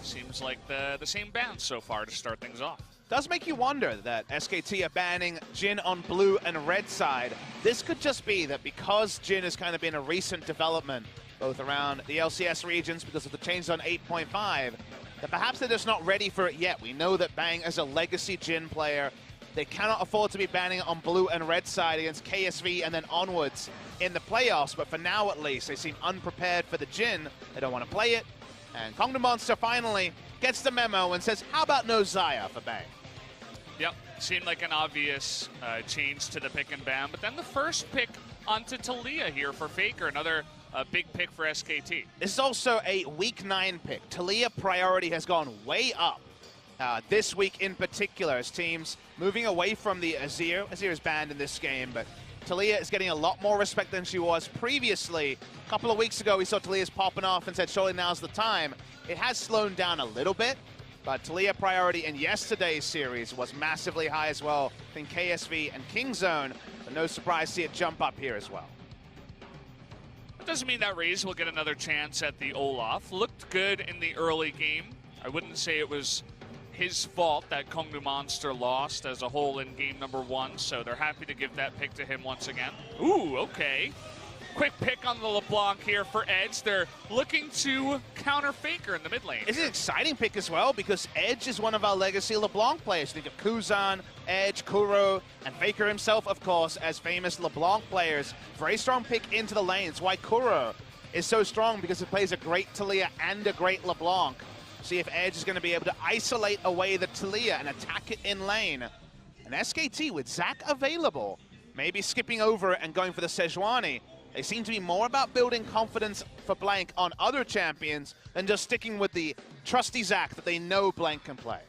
Seems like the same band so far to start things off. Does make you wonder that SKT are banning Jhin on blue and red side. This could just be that because Jhin has kind of been a recent development, both around the LCS regions because of the changes on 8.5, that perhaps they're just not ready for it yet. We know that Bang is a legacy Jhin player. They cannot afford to be banning it on blue and red side against KSV and then onwards in the playoffs, but for now at least, they seem unprepared for the Jhin. They don't want to play it, and Kongdoo Monster finally gets the memo and says, how about no Xayah for Bang? Yep, seemed like an obvious change to the pick and ban, but then the first pick onto Taliyah here for Faker, another big pick for SKT. This is also a Week 9 pick. Taliyah priority has gone way up this week in particular, as teams moving away from the Azir. Azir is banned in this game, but Taliyah is getting a lot more respect than she was previously. A couple of weeks ago, we saw Taliyah's popping off and said, surely now's the time. It has slowed down a little bit, but Taliyah priority in yesterday's series was massively high as well in KSV and Kingzone, but no surprise to see it jump up here as well. That doesn't mean that Raze will get another chance at the Olaf. Looked good in the early game. I wouldn't say it was his fault that Kongdoo Monster lost as a whole in game number 1, so they're happy to give that pick to him once again. Ooh, okay. Quick pick on the LeBlanc here for Edge. They're looking to counter Faker in the mid lane. It's an exciting pick as well because Edge is one of our legacy LeBlanc players. Think of Kuzan, Edge, Kuro, and Faker himself, of course, as famous LeBlanc players. Very strong pick into the lane. It's why Kuro is so strong, because it plays a great Taliyah and a great LeBlanc. See if Edge is going to be able to isolate away the Taliyah and attack it in lane. And SKT, with Zac available, maybe skipping over it and going for the Sejuani. They seem to be more about building confidence for Blank on other champions than just sticking with the trusty Zac that they know Blank can play.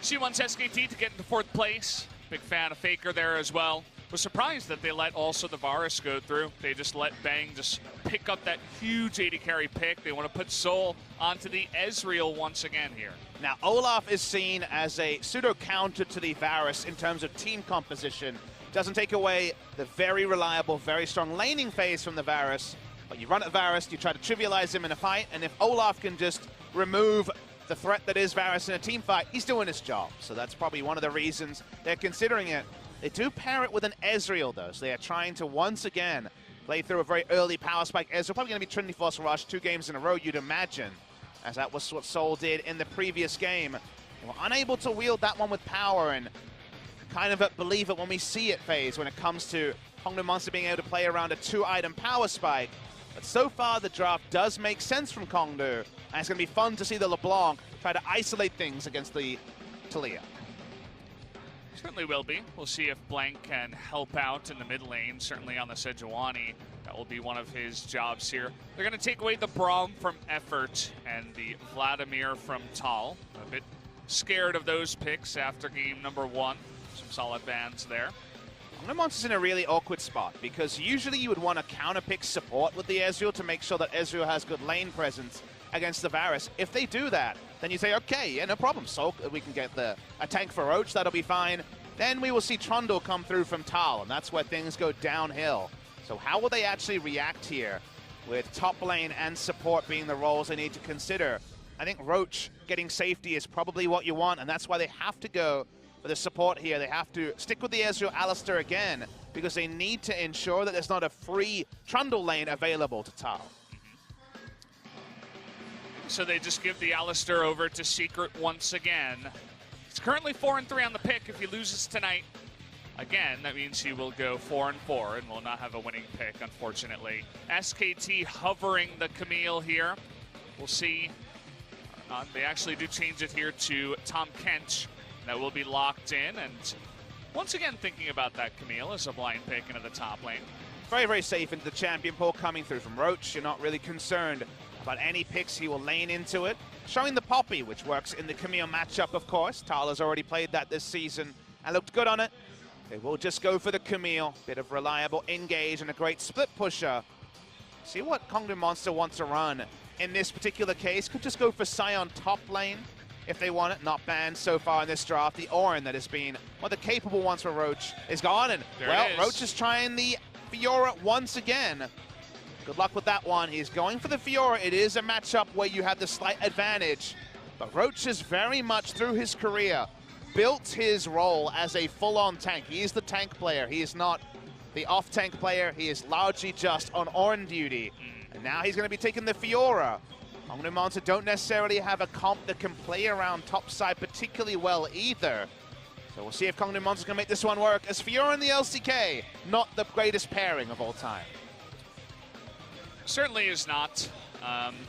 She wants SKT to get into 4th place. Big fan of Faker there as well. Was surprised that they let also the Varus go through. They just let Bang just pick up that huge 80 carry pick. They want to put Soul onto the Ezreal once again here. Now, Olaf is seen as a pseudo counter to the Varus in terms of team composition. Doesn't take away the very reliable, very strong laning phase from the Varus. But you run at Varus, you try to trivialize him in a fight, and if Olaf can just remove the threat that is Varus in a team fight, he's doing his job. So that's probably one of the reasons they're considering it. They do pair it with an Ezreal, though, so they are trying to once again play through a very early power spike. Ezreal probably going to be Trinity Force Rush 2 games in a row, you'd imagine, as that was what Soul did in the previous game. They were unable to wield that one with power, and kind of believe it when we see it phase when it comes to Kongdoo Monster being able to play around a 2-item power spike. But so far, the draft does make sense from Kongdoo, and it's going to be fun to see the LeBlanc try to isolate things against the Taliyah. Certainly will be. We'll see if Blank can help out in the mid lane, certainly on the Sejuani. That will be one of his jobs here. They're going to take away the Braum from Effort and the Vladimir from Tal. A bit scared of those picks after game number 1. Some solid bans there. Kongdoo Monster's in a really awkward spot because usually you would want to counterpick support with the Ezreal to make sure that Ezreal has good lane presence against the Varus. If they do that, then you say, okay, yeah, no problem. So we can get a tank for Roach, that'll be fine. Then we will see Trundle come through from Tal, and that's where things go downhill. So how will they actually react here with top lane and support being the roles they need to consider? I think Roach getting safety is probably what you want, and that's why they have to go for the support here. They have to stick with the Ezreal Alistar again because they need to ensure that there's not a free Trundle lane available to Tal. So they just give the Alistar over to Secret once again. He's currently 4-3 on the pick. If he loses tonight, again, that means he will go 4-4 and will not have a winning pick, unfortunately. SKT hovering the Camille here. We'll see. They actually do change it here to Tom Kench. That will be locked in, and once again thinking about that Camille as a blind pick into the top lane. Very, very safe into the champion pool coming through from Roach. You're not really concerned about any picks. He will lane into it. Showing the Poppy, which works in the Camille matchup, of course. Tal has already played that this season and looked good on it. They will just go for the Camille. Bit of reliable engage and a great split pusher. See what Kongdoo Monster wants to run in this particular case. Could just go for Sion top lane if they want it. Not banned so far in this draft. The Orin that has been one of the capable ones for Roach is gone. And, well, Roach is trying the Fiora once again. Good luck with that one. He's going for the Fiora. It is a matchup where you have the slight advantage. But Roach is very much, through his career, built his role as a full-on tank. He is the tank player. He is not the off-tank player. He is largely just on Ornn duty. And now he's going to be taking the Fiora. Kongdoo Monster don't necessarily have a comp that can play around topside particularly well either. So we'll see if Kongdoo Monster can make this one work, as Fiora and the LCK, not the greatest pairing of all time. Certainly is not.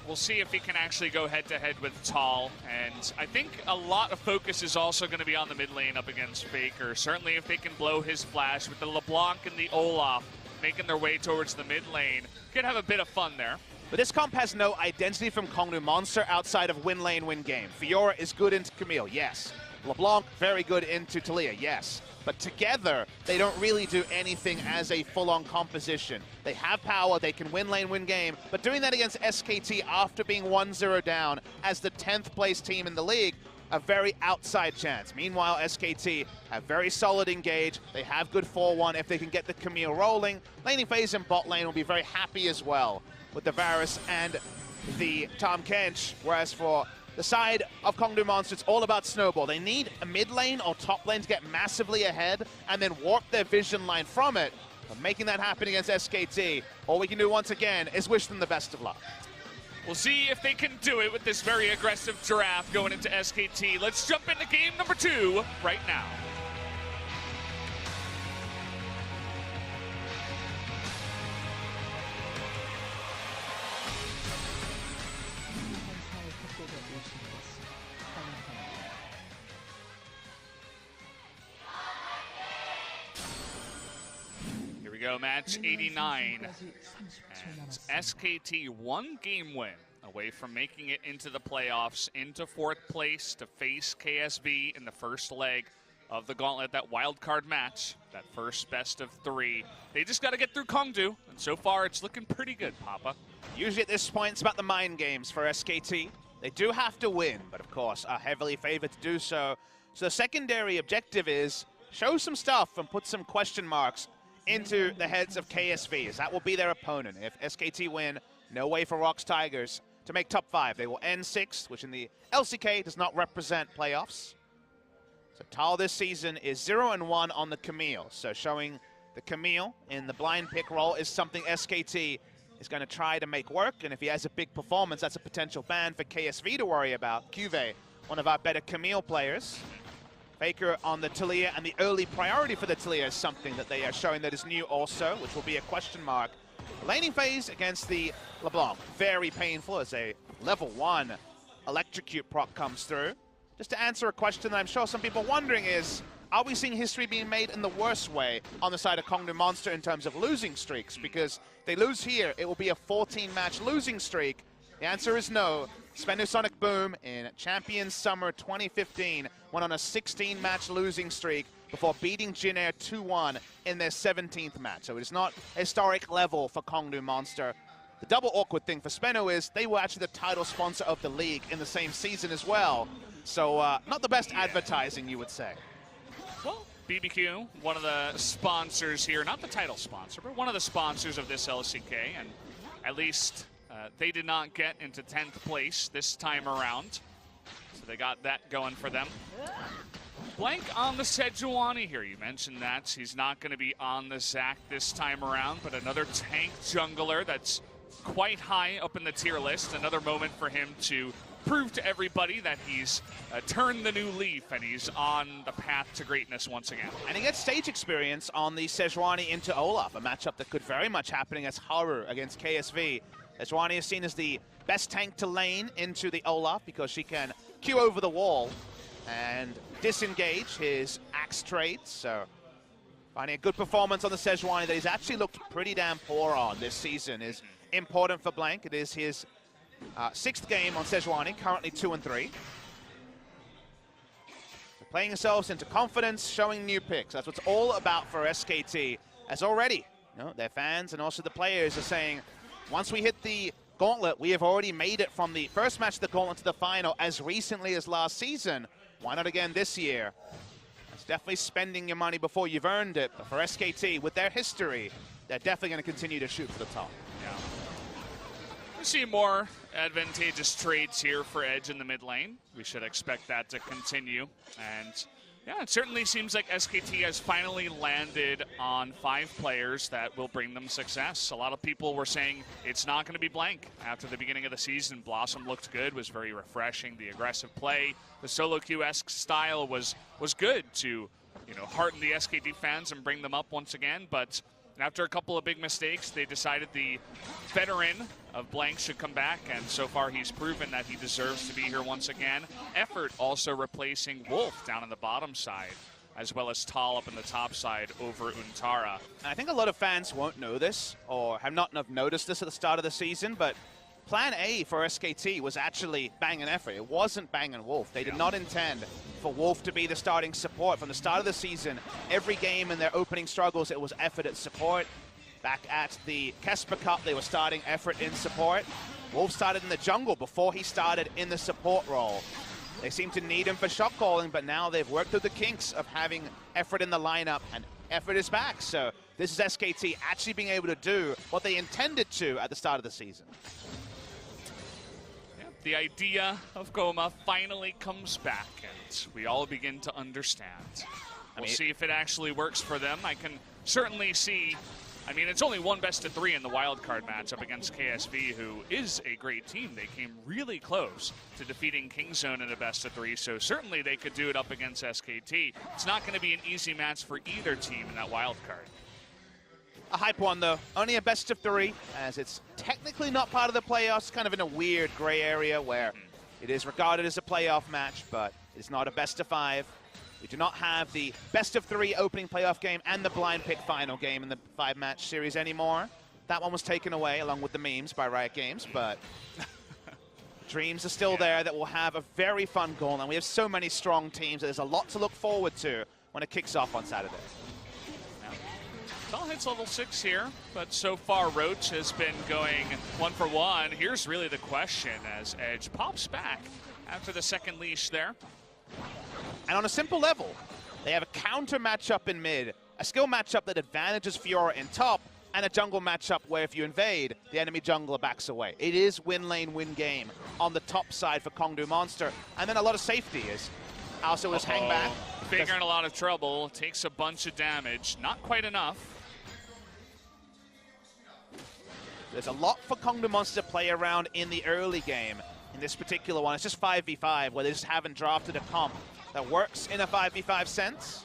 We'll see if he can actually go head-to-head with Tall, and I think a lot of focus is also going to be on the mid lane up against Faker. Certainly if they can blow his flash with the LeBlanc and the Olaf making their way towards the mid lane, could have a bit of fun there. But this comp has no identity from Kongdoo Monster outside of win lane, win game. Fiora is good into Camille, yes. LeBlanc, very good into Talia, yes. But together, they don't really do anything as a full-on composition. They have power, they can win lane, win game, but doing that against SKT after being 1-0 down as the 10th place team in the league, a very outside chance. Meanwhile, SKT have very solid engage. They have good 4-1 if they can get the Camille rolling. Laning phase and bot lane will be very happy as well with the Varus and the Tahm Kench, whereas for the side of Kongdoo Monster, it's all about snowball. They need a mid lane or top lane to get massively ahead and then warp their vision line from it. But making that happen against SKT, all we can do once again is wish them the best of luck. We'll see if they can do it with this very aggressive draft going into SKT. Let's jump into game number 2 right now. Go match 89, and SKT one game win away from making it into the playoffs, into 4th place to face KSV in the first leg of the gauntlet, that wild card match, that first best of 3. They just got to get through Kongdoo, and so far it's looking pretty good, Papa. Usually at this point it's about the mind games for SKT. They do have to win, but of course are heavily favored to do so. So the secondary objective is show some stuff and put some question marks into the heads of KSV, as that will be their opponent. If SKT win, no way for Rocks Tigers to make top 5. They will end 6th, which in the LCK does not represent playoffs. So Tal this season is 0-1 on the Camille. So showing the Camille in the blind pick role is something SKT is going to try to make work. And if he has a big performance, that's a potential ban for KSV to worry about. Cuve, one of our better Camille players. Faker on the Talia, and the early priority for the Talia is something that they are showing that is new also, which will be a question mark. Laning phase against the LeBlanc, very painful as a level 1 electrocute proc comes through. Just to answer a question that I'm sure some people are wondering is, are we seeing history being made in the worst way on the side of Kongdoo Monster in terms of losing streaks? Because if they lose here, it will be a 14-match losing streak. The answer is no. Sonic Boom in Champions Summer 2015 went on a 16-match losing streak before beating Jin Air 2-1 in their 17th match. So it is not historic level for Kongdoo Monster. The double awkward thing for Spenno is they were actually the title sponsor of the league in the same season as well. So not the best advertising, you would say. Well, BBQ, one of the sponsors here, not the title sponsor, but one of the sponsors of this LCK, and at least they did not get into 10th place this time around, so they got that going for them. Blank on the Sejuani here. You mentioned that. He's not going to be on the Zac this time around, but another tank jungler that's quite high up in the tier list. Another moment for him to prove to everybody that he's turned the new leaf and he's on the path to greatness once again. And he gets stage experience on the Sejuani into Olaf, a matchup that could very much happen against Haru against KSV. Sejuani is seen as the best tank to lane into the Olaf because she can queue over the wall and disengage his axe trades. So finding a good performance on the Sejuani that he's actually looked pretty damn poor on this season is important for Blank. It is his 6th game on Sejuani, currently 2-3. So playing themselves into confidence, showing new picks. That's what's all about for SKT. As already, their fans and also the players are saying, once we hit the gauntlet, we have already made it from the first match of the gauntlet to the final as recently as last season. Why not again this year? It's definitely spending your money before you've earned it. But for SKT, with their history, they're definitely going to continue to shoot for the top. Yeah. to see more advantageous trades here for Edge in the mid lane. We should expect that to continue. And yeah, it certainly seems like SKT has finally landed on 5 players that will bring them success. A lot of people were saying it's not going to be blank. After the beginning of the season, Blossom looked good, was very refreshing. The aggressive play, the solo queue-esque style was good to, you know, hearten the SKT fans and bring them up once again. But after a couple of big mistakes, they decided the veteran of blank should come back, and so far he's proven that he deserves to be here once again. Effort also replacing Wolf down on the bottom side, as well as Tal up in the top side over Untara. I think a lot of fans won't know this, or have not noticed this at the start of the season, but Plan A for SKT was actually Bang and Effort. It wasn't Bang and Wolf. They did not intend for Wolf to be the starting support. From the start of the season, every game in their opening struggles, it was Effort at support. Back at the Kesper Cup, they were starting Effort in support. Wolf started in the jungle before he started in the support role. They seem to need him for shot calling, but now they've worked through the kinks of having Effort in the lineup, and Effort is back. So this is SKT actually being able to do what they intended to at the start of the season. The idea of Goma finally comes back, and we all begin to understand. We'll see if it actually works for them. I can certainly see, I mean, it's only one best-of-3 in the wildcard matchup against KSV, who is a great team. They came really close to defeating Kingzone in a best-of-3, so certainly they could do it up against SKT. It's not going to be an easy match for either team in that wildcard. A hype one, though. Only a best-of-3, as it's technically not part of the playoffs, kind of in a weird gray area where it is regarded as a playoff match, but it's not a best-of-5. We do not have the best-of-3 opening playoff game and the blind pick final game in the 5-match series anymore. That one was taken away, along with the memes, by Riot Games, but dreams are still there that will have a very fun goal, and we have so many strong teams that there's a lot to look forward to when it kicks off on Saturday. Tal hits level 6 here, but so far Roach has been going 1 for 1. Here's really the question as Edge pops back after the second leash there. And on a simple level, they have a counter matchup in mid, a skill matchup that advantages Fiora in top, and a jungle matchup where if you invade, the enemy jungler backs away. It is win lane, win game on the top side for Kongdoo Monster, and then a lot of safety is also his hang back. Figure in a lot of trouble, takes a bunch of damage, not quite enough. There's a lot for Kongdoo Monster to play around in the early game. In this particular one, it's just 5v5, where they just haven't drafted a comp that works in a 5v5 sense.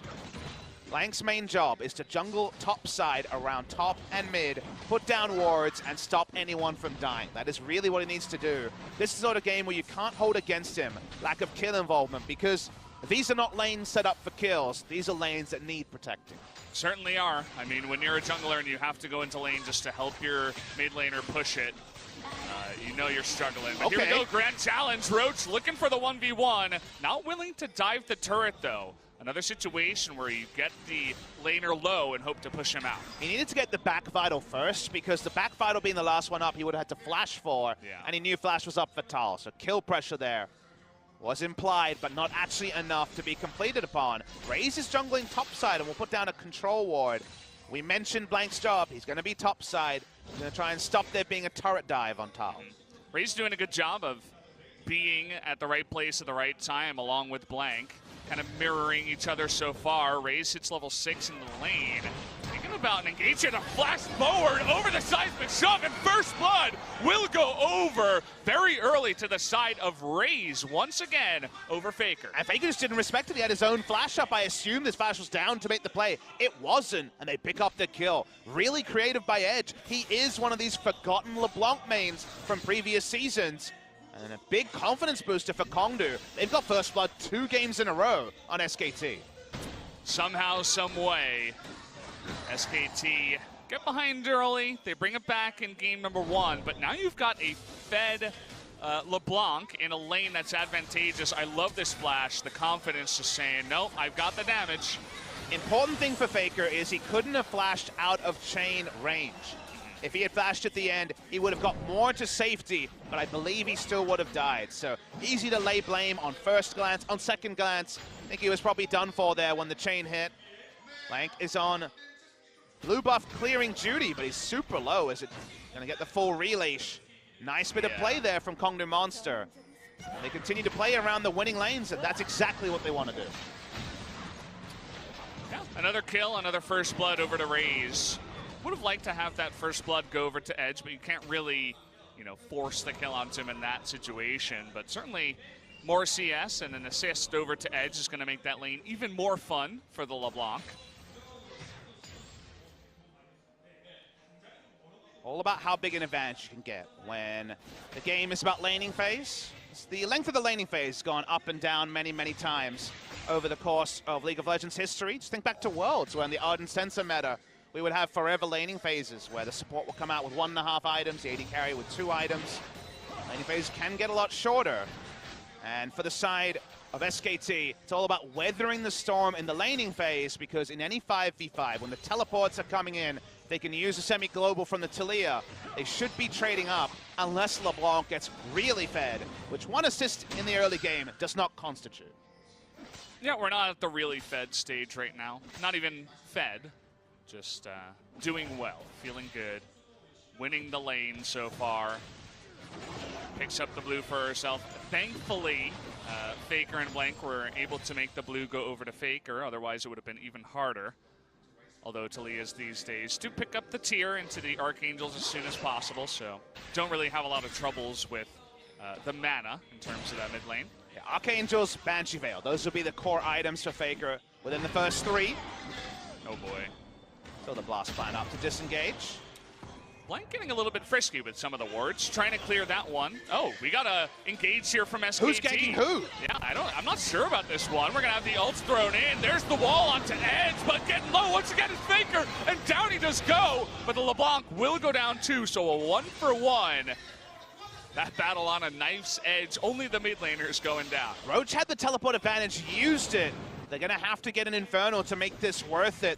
Blank's main job is to jungle top side around top and mid, put down wards, and stop anyone from dying. That is really what he needs to do. This is not a game where you can't hold against him lack of kill involvement, because these are not lanes set up for kills. These are lanes that need protecting. Certainly are. I mean, when you're a jungler and you have to go into lane just to help your mid laner push it, you know you're struggling. But here we go, grand challenge. Roach looking for the 1v1. Not willing to dive the turret, though. Another situation where you get the laner low and hope to push him out. He needed to get the back vital first, because the back vital being the last one up, he would have had to flash for, and he knew flash was up for Tal. So kill pressure there was implied, but not actually enough to be completed upon. Raze is jungling topside and will put down a control ward. We mentioned Blank's job. He's going to be topside. He's going to try and stop there being a turret dive on Tal. Raze doing a good job of being at the right place at the right time along with Blank. Kind of mirroring each other so far. Raze hits level 6 in the lane. Thinking about an engagement, a flash forward over the seismic shove, and First Blood will go over very early to the side of Raze once again over Faker. And Faker just didn't respect it. He had his own flash up. I assumed this flash was down to make the play. It wasn't, and they pick up the kill. Really creative by Edge. He is one of these forgotten LeBlanc mains from previous seasons. And a big confidence booster for Kongdoo. They've got First Blood 2 games in a row on SKT. Somehow, some way, SKT get behind early. They bring it back in game number 1. But now you've got a fed LeBlanc in a lane that's advantageous. I love this flash. The confidence just saying, no, I've got the damage. Important thing for Faker is he couldn't have flashed out of chain range. If he had flashed at the end, he would have got more to safety, but I believe he still would have died. So easy to lay blame on first glance. On second glance, I think he was probably done for there when the chain hit. Blank is on blue buff clearing duty, but he's super low. Is it going to get the full relay? Nice bit of play there from Kongdoo Monster. And they continue to play around the winning lanes, and that's exactly what they want to do. Yeah, another kill, another first blood over to Raze. Would have liked to have that first blood go over to Edge, but you can't really, you know, force the kill onto him in that situation. But certainly more CS and an assist over to Edge is going to make that lane even more fun for the LeBlanc. All about how big an advantage you can get when the game is about laning phase. The length of the laning phase has gone up and down many, many times over the course of League of Legends history. Just think back to Worlds, when the Ardent Sensor meta, we would have forever laning phases where the support will come out with 1.5 items, the AD carry with 2 items. Laning phase can get a lot shorter. And for the side of SKT, it's all about weathering the storm in the laning phase, because in any 5v5, when the teleports are coming in, they can use a semi-global from the Taliyah. They should be trading up unless LeBlanc gets really fed, which 1 assist in the early game does not constitute. Yeah, we're not at the really fed stage right now. Not even fed, just doing well, feeling good, winning the lane so far. Picks up the blue for herself. Thankfully, Faker and Blank were able to make the blue go over to Faker, otherwise it would have been even harder. Although Taliyahs these days do pick up the tier into the Archangels as soon as possible, so don't really have a lot of troubles with the mana in terms of that mid lane. Yeah, Archangels, Banshee Veil, those will be the core items for Faker within the first 3. Oh boy. So the blast plan up to disengage. Blank getting a little bit frisky with some of the wards, trying to clear that one. Oh, we got a engage here from SKT. Who's ganking who? Yeah, I'm not sure about this one. We're gonna have the ults thrown in. There's the wall onto Edge, but getting low once again is Faker, and down he does go. But the LeBlanc will go down too, so a 1-for-1. That battle on a knife's edge, only the mid laners going down. Roach had the teleport advantage, used it. They're gonna have to get an Infernal to make this worth it.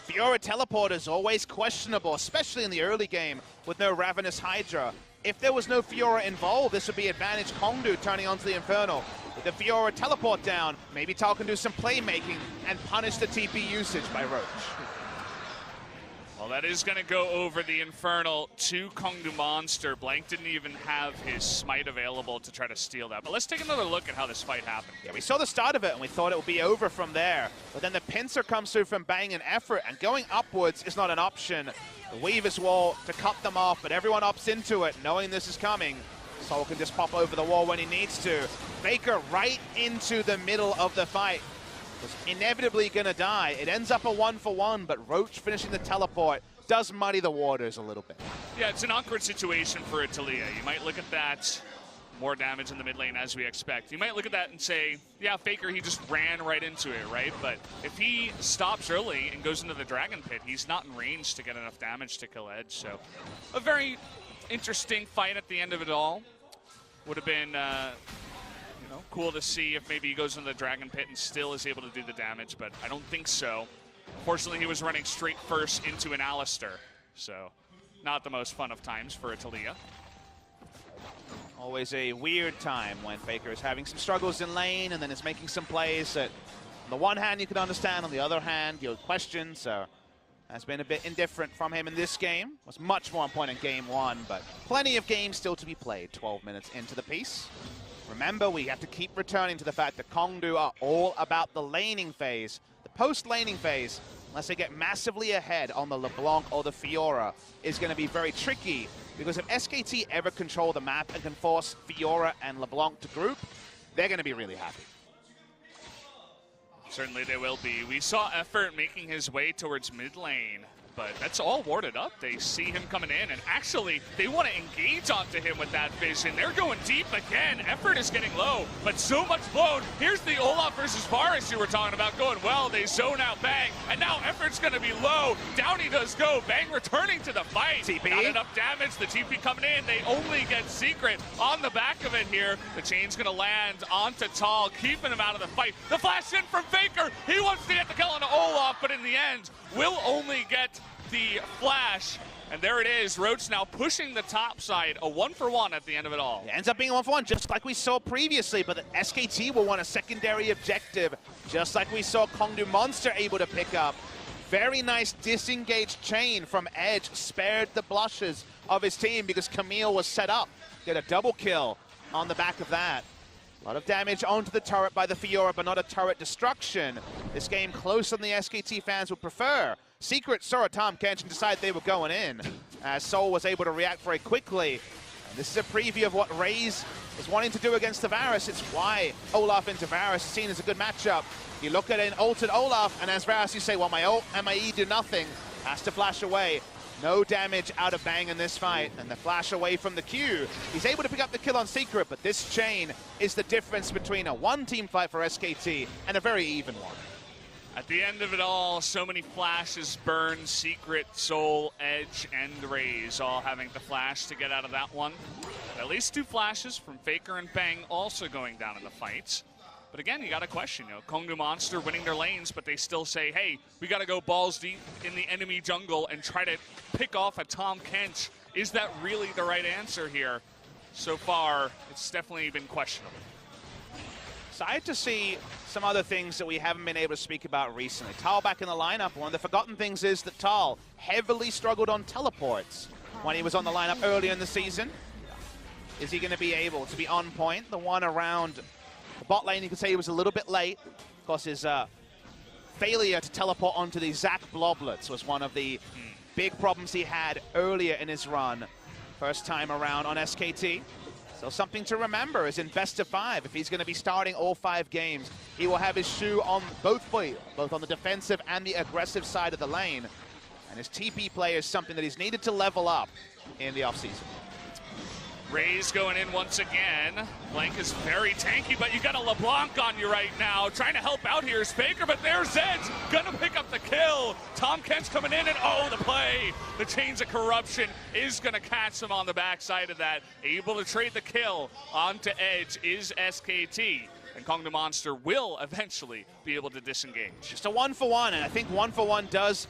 Fiora teleport is always questionable, especially in the early game with no Ravenous Hydra. If there was no Fiora involved, this would be advantage Kongdoo turning onto the Infernal. With the Fiora teleport down, maybe Tal can do some playmaking and punish the TP usage by Roach. Well, that is going to go over the Infernal to Kongdoo Monster. Blank didn't even have his smite available to try to steal that. But let's take another look at how this fight happened. Yeah, we saw the start of it, and we thought it would be over from there. But then the pincer comes through from Bang and Effort, and going upwards is not an option. The Weaver's wall to cut them off, but everyone opts into it, knowing this is coming. Soul can just pop over the wall when he needs to. Faker right into the middle of the fight. Was inevitably going to die. It ends up a 1-for-1, but Roach finishing the teleport does muddy the waters a little bit. Yeah, it's an awkward situation for a Taliyah. You might look at that, more damage in the mid lane as we expect. You might look at that and say, yeah, Faker, he just ran right into it, right? But if he stops early and goes into the Dragon Pit, he's not in range to get enough damage to kill Edge. So a very interesting fight at the end of it all. Would have been cool to see if maybe he goes into the Dragon Pit and still is able to do the damage, but I don't think so. Fortunately, he was running straight first into an Alistar, so not the most fun of times for a Taliyah. Always a weird time when Faker is having some struggles in lane and then is making some plays that on the one hand you can understand, on the other hand you'll question, so has been a bit indifferent from him in this game. Was much more on point in game 1, but plenty of games still to be played 12 minutes into the piece. Remember, we have to keep returning to the fact that Kongdoo are all about the laning phase. The post-laning phase, unless they get massively ahead on the LeBlanc or the Fiora, is going to be very tricky, because if SKT ever control the map and can force Fiora and LeBlanc to group, they're going to be really happy. Certainly they will be. We saw Effort making his way towards mid lane, but that's all warded up. They see him coming in, and actually, they want to engage onto him with that vision. They're going deep again. Effort is getting low, but so much blown. Here's the Olaf versus Varus you were talking about going well. They zone out Bang, and now Effort's going to be low. Down he does go. Bang returning to the fight. TP. Not enough damage. The TP coming in. They only get Secret on the back of it here. The chain's going to land onto Tal, keeping him out of the fight. The flash in from Faker. He wants to get the kill on Olaf, but in the end, will only get the flash, and there it is. Roach now pushing the top side, a 1-for-1 at the end of it all. It ends up being a 1-for-1, just like we saw previously, but the SKT will want a secondary objective, just like we saw Kongdoo Monster able to pick up. very nice disengaged chain from Edge spared the blushes of his team because Camille was set up. Get a double kill on the back of that. A lot of damage onto the turret by the Fiora, but not a turret destruction. This game closer than the SKT fans would prefer. Secret saw Tom Kench and decided they were going in, as Soul was able to react very quickly. And this is a preview of what Raze is wanting to do against the Varus. It's why Olaf into Varus is seen as a good matchup. You look at an ulted Olaf, and as Varus you say, well, my ult and my E do nothing. Has to flash away. No damage out of Bang in this fight, and the flash away from the Q. He's able to pick up the kill on Secret, but this chain is the difference between a one-team fight for SKT and a very even one. At the end of it all, so many flashes burn. Secret, Soul, Edge, and Raze all having to flash to get out of that one. At least 2 flashes from Faker and Bang also going down in the fights. But again, you got to question, Kongdoo Monster winning their lanes, but they still say, hey, we got to go balls deep in the enemy jungle and try to pick off a Tom Kench. Is that really the right answer here? So far, it's definitely been questionable. Excited to see some other things that we haven't been able to speak about recently. Tal back in the lineup. One of the forgotten things is that Tal heavily struggled on teleports when he was on the lineup earlier in the season. Is he going to be able to be on point? The one around the bot lane, you could say he was a little bit late. Of course, his failure to teleport onto the Zac Bloblets was one of the big problems he had earlier in his run. First time around on SKT. So something to remember is in best of 5, if he's going to be starting all 5 games, he will have his shoe on both feet, both on the defensive and the aggressive side of the lane. And his TP play is something that he's needed to level up in the offseason. Raze going in once again. Blank is very tanky, but you got a LeBlanc on you right now. Trying to help out here is Faker, but there's Edge. Gonna pick up the kill. Tom Kench coming in, and oh, the play. The Chains of Corruption is gonna catch him on the backside of that. Able to trade the kill onto Edge is SKT. And Kongdoo Monster will eventually be able to disengage. Just a 1-for-1, and I think 1-for-1 does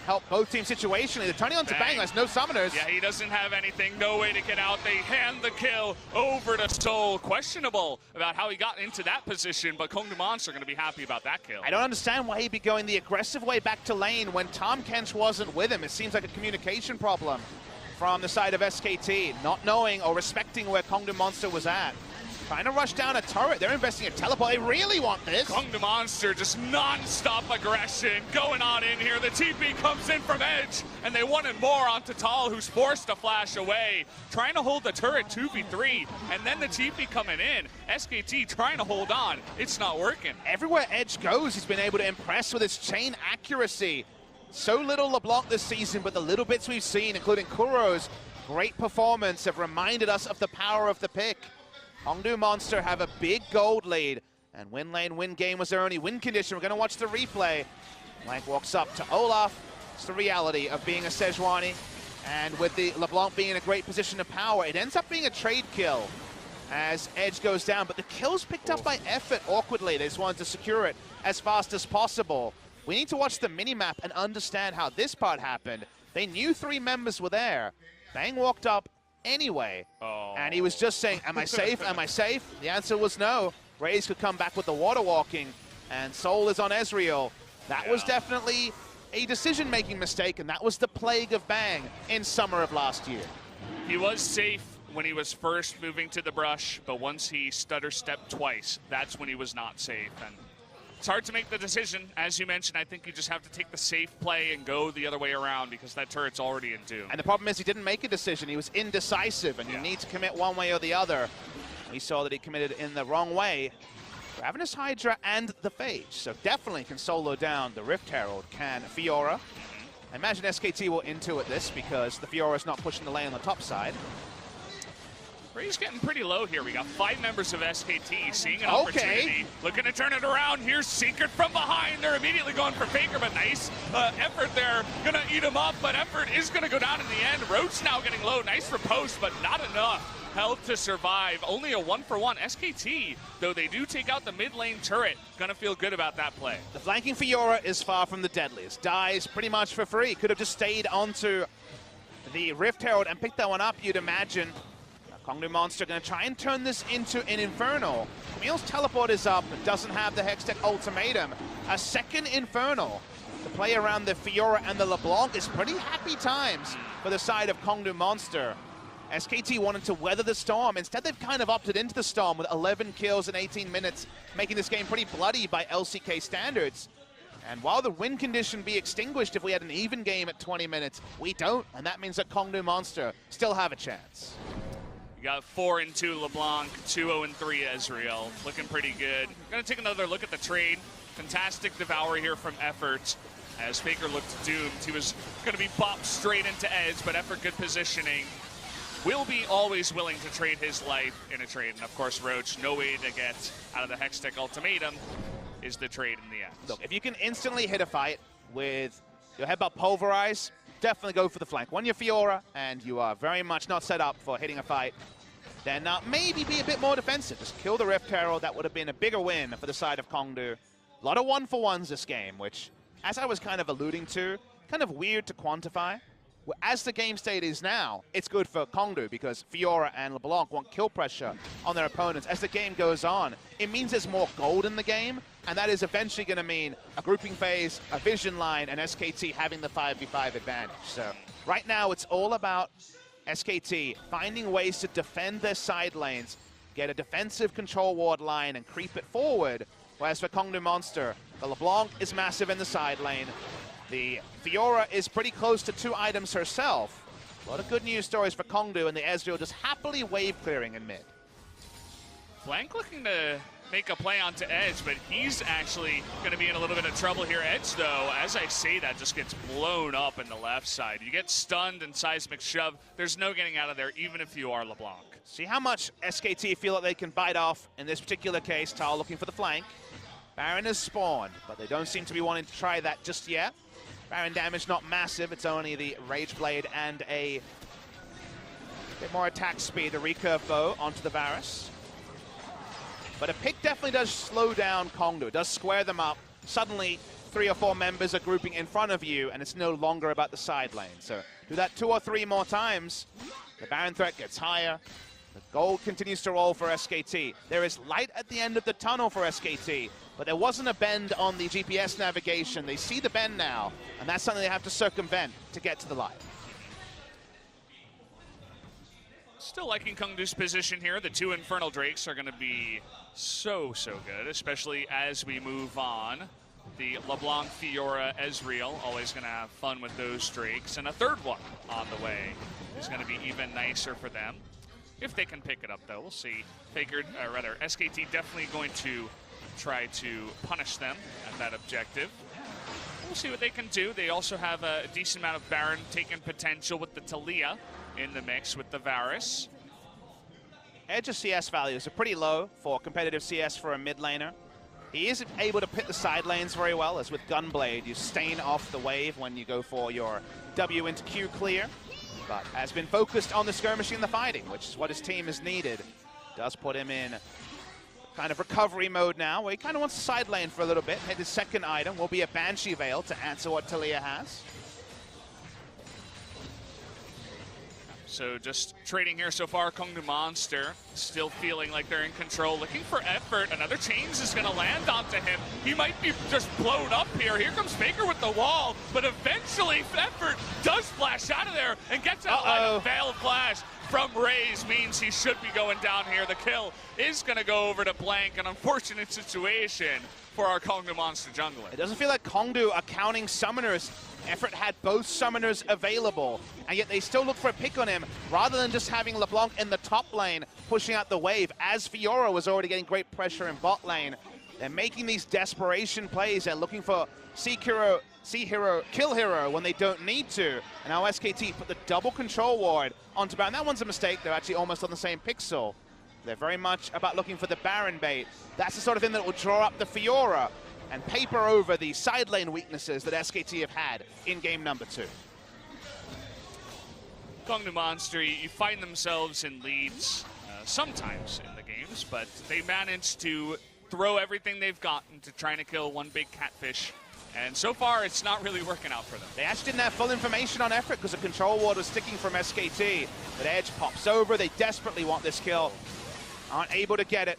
help both teams situationally. They're turning on to Bang. There's no summoners. Yeah, he doesn't have anything. No way to get out. They hand the kill over to Soul. Questionable about how he got into that position, but Kongdoo Monster are going to be happy about that kill. I don't understand why he'd be going the aggressive way back to lane when Tom Kench wasn't with him. It seems like a communication problem from the side of SKT, not knowing or respecting where Kongdoo Monster was at. Trying to rush down a turret. They're investing in teleport. They really want this. Kongdoo Monster just non-stop aggression going on in here. The TP comes in from Edge, and they wanted more onto Tal, who's forced to flash away. Trying to hold the turret 2v3, and then the TP coming in. SKT trying to hold on. It's not working. Everywhere Edge goes, he's been able to impress with his chain accuracy. So little LeBlanc this season, but the little bits we've seen, including Kuro's great performance, have reminded us of the power of the pick. Kongdoo Monster have a big gold lead, and win lane, win game was their only win condition. We're going to watch the replay. Blank walks up to Olaf. It's the reality of being a Sejuani, and with the LeBlanc being in a great position of power, it ends up being a trade kill as Edge goes down, but the kill's picked up by Effort awkwardly. They just wanted to secure it as fast as possible. We need to watch the minimap and understand how this part happened. They knew 3 members were there. Bang walked up anyway, and he was just saying, am I safe, am I safe? The answer was no. Raze could come back with the water walking, and Soul is on Ezreal. That was definitely a decision-making mistake, and that was the plague of Bang in summer of last year. He was safe when he was first moving to the brush, but once he stutter-stepped twice, that's when he was not safe. And it's hard to make the decision. As you mentioned, I think you just have to take the safe play and go the other way around because that turret's already in doom. And the problem is he didn't make a decision. He was indecisive, and you need to commit one way or the other. We saw that he committed in the wrong way. Ravenous Hydra and the Phage, so definitely can solo down the Rift Herald. Can Fiora. I imagine SKT will intuit this because the Fiora's not pushing the lane on the top side. Raze getting pretty low here. We got 5 members of SKT seeing an opportunity. Looking to turn it around. Here's Secret from behind. They're immediately going for Faker, but nice effort there. Gonna eat him up, but effort is gonna go down in the end. Roach now getting low. Nice riposte, but not enough health to survive. Only a 1-for-1. SKT, though they do take out the mid lane turret, gonna feel good about that play. The flanking Fiora is far from the deadliest. Dies pretty much for free. Could have just stayed onto the Rift Herald and picked that one up, you'd imagine. Kongdoo Monster going to try and turn this into an Infernal. Camille's teleport is up, but doesn't have the Hextech ultimatum. A second Infernal. The play around the Fiora and the LeBlanc is pretty happy times for the side of Kongdoo Monster. SKT wanted to weather the storm. Instead, they've kind of opted into the storm with 11 kills in 18 minutes, making this game pretty bloody by LCK standards. And while the win condition be extinguished if we had an even game at 20 minutes, we don't, and that means that Kongdoo Monster still have a chance. You got 4-2 LeBlanc, 2-0-3 Ezreal, looking pretty good. Gonna take another look at the trade. Fantastic Devour here from Effort. As Faker looked doomed, he was gonna be bopped straight into Edge, but Effort good positioning. Will be always willing to trade his life in a trade. And of course, Roach, no way to get out of the Hextech ultimatum is the trade in the end. Look, if you can instantly hit a fight with your headbutt Pulverize, definitely go for the flank. When you're Fiora and you are very much not set up for hitting a fight, then maybe be a bit more defensive. Just kill the Rift Herald. That would have been a bigger win for the side of Kongdoo. A lot of one-for-ones this game, which, as I was kind of alluding to, kind of weird to quantify. As the game state is now, it's good for Kongdoo because Fiora and LeBlanc want kill pressure on their opponents. As the game goes on, it means there's more gold in the game, and that is eventually going to mean a grouping phase, a vision line, and SKT having the 5v5 advantage. So right now, it's all about SKT finding ways to defend their side lanes, get a defensive control ward line, and creep it forward. Whereas for Kongdoo Monster, the LeBlanc is massive in the side lane. The Fiora is pretty close to 2 items herself. A lot of good news stories for Kongdoo, and the Ezreal just happily wave clearing in mid. Blank looking to make a play onto Edge, but he's actually going to be in a little bit of trouble here. Edge, though, as I say that, just gets blown up in the left side. You get stunned and seismic shove. There's no getting out of there, even if you are LeBlanc. See how much SKT feel like they can bite off in this particular case. Tal looking for the flank. Baron has spawned, but they don't seem to be wanting to try that just yet. Baron damage not massive. It's only the Rage Blade and a bit more attack speed. A recurve bow onto the Varus. But a pick definitely does slow down Kongdoo. It does square them up. Suddenly, 3 or 4 members are grouping in front of you, and it's no longer about the side lane. So do that 2 or 3 more times. The Baron threat gets higher. The gold continues to roll for SKT. There is light at the end of the tunnel for SKT, but there wasn't a bend on the GPS navigation. They see the bend now, and that's something they have to circumvent to get to the light. Still liking Kongdoo's position here. The 2 Infernal Drakes are going to be so good, especially as we move on. The LeBlanc, Fiora, Ezreal, always going to have fun with those Drakes. And a third one on the way is going to be even nicer for them. If they can pick it up, though, we'll see. SKT definitely going to try to punish them at that objective. We'll see what they can do. They also have a decent amount of Baron taken potential with the Talia in the mix with the Varus. Edge's CS values are pretty low for competitive CS for a mid laner. He is able to pit the side lanes very well, as with Gunblade, you stain off the wave when you go for your W into Q clear. But has been focused on the skirmishing and the fighting, which is what his team has needed. Does put him in kind of recovery mode now, where he kind of wants to side lane for a little bit. His second item will be a Banshee Veil to answer what Talia has. So just trading here so far. Kongdoo Monster still feeling like they're in control, looking for Effort. Another chains is going to land onto him. He might be just blown up here. Here comes Faker with the wall, but eventually Effort does flash out of there and gets out like a Veil Flash from Raze. Means he should be going down here. The kill is going to go over to Blank. An unfortunate situation for our Kongdoo Monster jungler. It doesn't feel like Kongdoo are counting summoners. Effort had both summoners available, and yet they still look for a pick on him rather than just having LeBlanc in the top lane pushing out the wave, as Fiora was already getting great pressure in bot lane. They're making these desperation plays. They're looking for see hero, kill hero when they don't need to. And now SKT put the double control ward onto Baron. That one's a mistake. They're actually almost on the same pixel. They're very much about looking for the Baron bait. That's the sort of thing that will draw up the Fiora and paper over the side lane weaknesses that SKT have had in game number 2. Kongdoo Monster, you find themselves in leads sometimes in the games, but they manage to throw everything they've gotten to trying to kill one big catfish. And so far, it's not really working out for them. They actually didn't have full information on Effort because the control ward was sticking from SKT. But Edge pops over. They desperately want this kill. Aren't able to get it.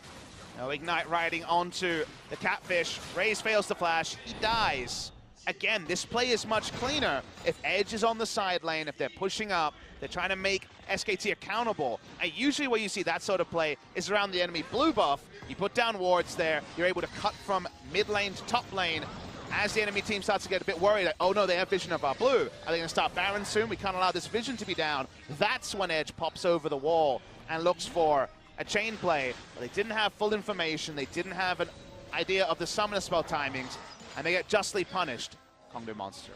No Ignite riding onto the catfish. Raze fails to flash. He dies. again, this play is much cleaner if Edge is on the side lane, if they're pushing up, they're trying to make SKT accountable. And usually where you see that sort of play is around the enemy blue buff. You put down wards there, you're able to cut from mid lane to top lane. As the enemy team starts to get a bit worried, like, oh no, they have vision of our blue. Are they going to start Baron soon? We can't allow this vision to be down. That's when Edge pops over the wall and looks for a chain play. But they didn't have full information. They didn't have an idea of the summoner spell timings, and they get justly punished. Kongdoo Monster.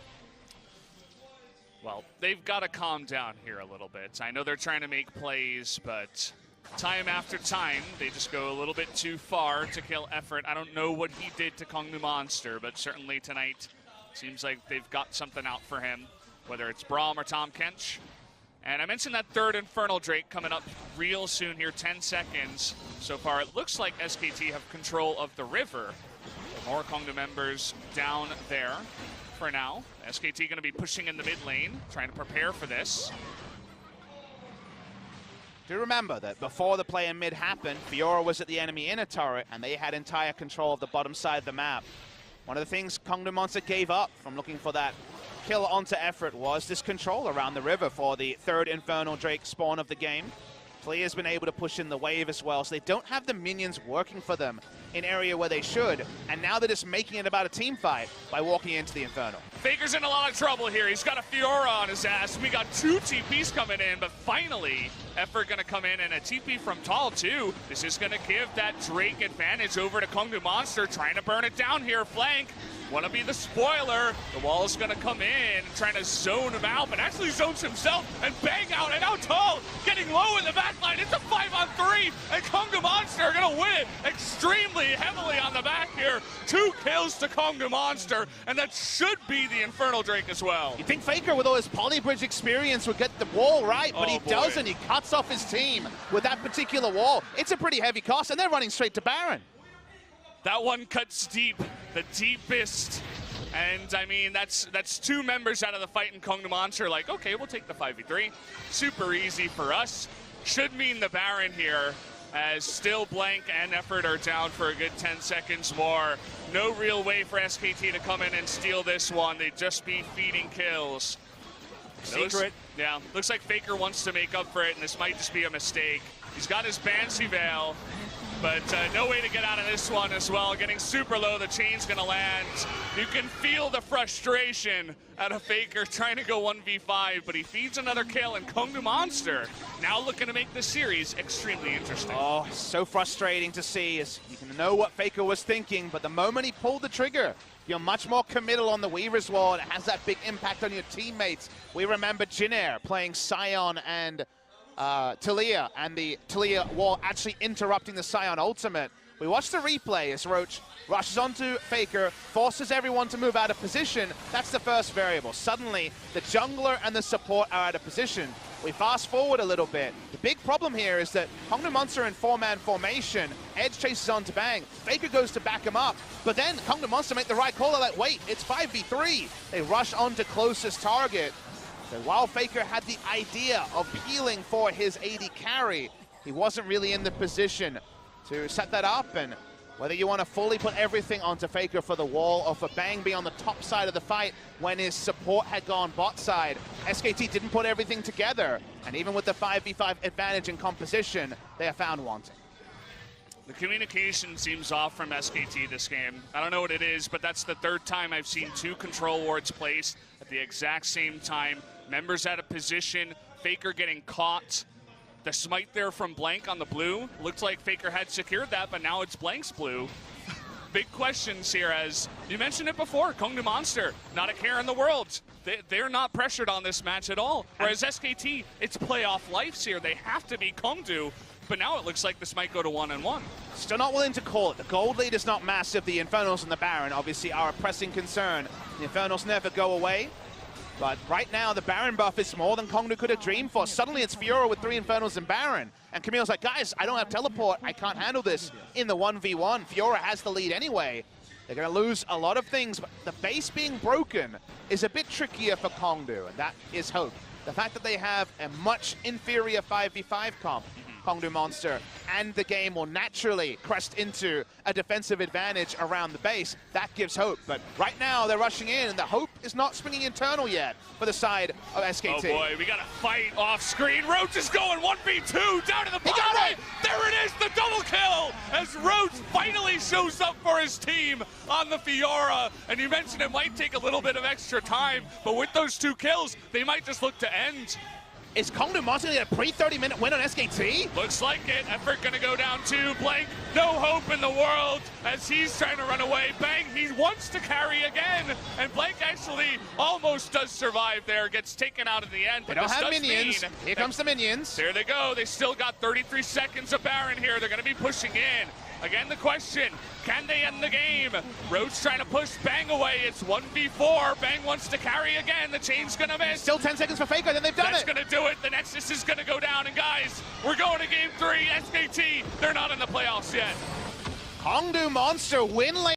Well, they've got to calm down here a little bit. I know they're trying to make plays, but time after time, they just go a little bit too far to kill effort. I don't know what he did to Kongdoo Monster, but certainly tonight seems like they've got something out for him, whether it's Braum or Tahm Kench. And I mentioned that third Infernal Drake coming up real soon here, 10 seconds. So far, it looks like SKT have control of the river. More Kongdoo members down there for now. SKT going to be pushing in the mid lane, trying to prepare for this. Do remember that before the play in mid happened, Fiora was at the enemy inner turret, and they had entire control of the bottom side of the map. One of the things Kongdoo Monster gave up from looking for that kill onto effort was this control around the river for the third Infernal Drake spawn of the game. Flea's been able to push in the wave as well, so they don't have the minions working for them in area where they should, and now they're just making it about a team fight by walking into the Infernal. Faker's in a lot of trouble here. He's got a Fiora on his ass. We got 2 TPs coming in, but finally, Effort gonna come in, and a TP from Tall too. This is gonna give that Drake advantage over to Kongdoo Monster, trying to burn it down here, flank. Wanna be the spoiler. The wall's gonna come in, trying to zone him out, but actually zones himself and bang out, and now Tall getting low in the backline. It's a 5-on-3, and Kongdoo Monster are gonna win it extremely heavily on the back here. 2 kills to Kongdoo Monster, and that should be the Infernal Drake as well. You think Faker, with all his polybridge experience, would get the wall right, but he doesn't. He cuts off his team with that particular wall. It's a pretty heavy cost, and they're running straight to Baron. That one cuts deep, the deepest. And I mean, that's 2 members out of the fight, and Kongdoo Monster like, okay, we'll take the 5v3. Super easy for us. Should mean the Baron here, as still Blank and Effort are down for a good 10 seconds more. No real way for SKT to come in and steal this one. They'd just be feeding kills. Secret. Yeah, looks like Faker wants to make up for it, and this might just be a mistake. He's got his Banshee Veil, but no way to get out of this one as well. Getting super low, the chain's gonna land. You can feel the frustration out of Faker trying to go 1v5, but he feeds another kill, and Kongdoo Monster now looking to make this series extremely interesting. Oh, so frustrating to see, as you can know what Faker was thinking, but the moment he pulled the trigger, you're much more committal on the Weaver's wall, and it has that big impact on your teammates. We remember Jinair playing Sion and Talia, and the Talia wall actually interrupting the Sion ultimate. We watched the replay as Roach rushes onto Faker, forces everyone to move out of position. That's the first variable. Suddenly, the jungler and the support are out of position. We fast forward a little bit. The big problem here is that Kongdoo Monster in 4-man formation, Edge chases on to bang, Faker goes to back him up, but then Kongdoo Monster make the right call. They're like, wait, it's 5v3. They rush on to closest target. So while Faker had the idea of peeling for his AD carry, he wasn't really in the position to set that up, and whether you want to fully put everything onto Faker for the wall or for Bang be on the top side of the fight when his support had gone bot side, SKT didn't put everything together, and even with the 5v5 advantage in composition, they are found wanting. The communication seems off from SKT this game. I don't know what it is, but that's the 3rd time I've seen 2 control wards placed at the exact same time. Members out of position, Faker getting caught. The smite there from Blank on the blue. Looked like Faker had secured that, but now it's Blank's blue. Big questions here, as you mentioned it before, Kongdoo Monster, not a care in the world. They're not pressured on this match at all. Whereas SKT, it's playoff lives here. They have to be Kongdoo, but now it looks like this might go to 1-1. Still not willing to call it. The gold lead is not massive. The Infernals and the Baron obviously are a pressing concern. The Infernals never go away. But right now, the Baron buff is more than Kongdoo could have dreamed for. Suddenly, it's Fiora with 3 Infernals and Baron. And Camille's like, guys, I don't have teleport. I can't handle this in the 1v1. Fiora has the lead anyway. They're going to lose a lot of things, but the base being broken is a bit trickier for Kongdoo, and that is hope. The fact that they have a much inferior 5v5 comp Kongdoo Monster, and the game will naturally crest into a defensive advantage around the base. That gives hope, but right now they're rushing in, and the hope is not springing internal yet for the side of SKT. Oh boy, we got a fight off screen. Roach is going 1v2 down to the bottom right. There it is, the double kill, as Roach finally shows up for his team on the Fiora. And you mentioned it might take a little bit of extra time, but with those 2 kills, they might just look to end. Is Kongdoo Monster going to get a pre-30-minute win on SKT? Looks like it. Effort going to go down to Blank. No hope in the world as he's trying to run away. Bang, he wants to carry again. And Blank actually almost does survive there. Gets taken out in the end. They don't have minions. Here comes the minions. There they go. They still got 33 seconds of Baron here. They're going to be pushing in. Again, the question, can they end the game? Roach trying to push Bang away. It's 1v4. Bang wants to carry again. The chain's going to miss. Still 10 seconds for Faker, then they've done That's going to do it. The Nexus is going to go down. And guys, we're going to game 3. SKT, they're not in the playoffs yet. Kongdoo Monster win lane.